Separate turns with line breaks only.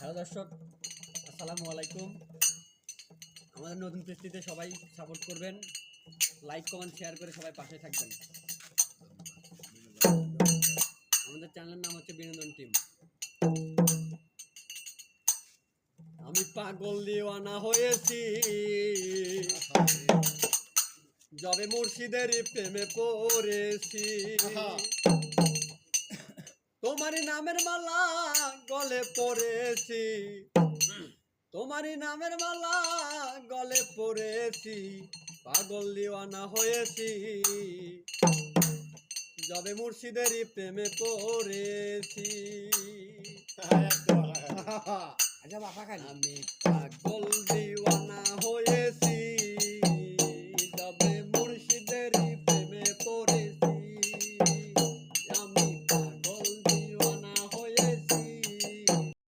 Hello দর্শক, আসসালামু আলাইকুম। আমাদের নতুন পেজটিতে সবাই সাপোর্ট করবেন, লাইক কমেন্ট শেয়ার করে সবাই পাশে থাকবেন। আমাদের চ্যানেলের নাম হচ্ছে বিনোদন টিম। আমি পাগল দিওয়ানা হয়েছি, যবে মুর্শিদের প্রেমে পড়েছি। তোমারই নামের মালা গলে পড়েছি, তোমারই নামের মালা গলে পড়েছি, পাগল দিওয়ানা হয়েছি, যবে মুর্শিদেরই প্রেমে পড়েছি। আমি পাগল দিওয়ানা হয়ে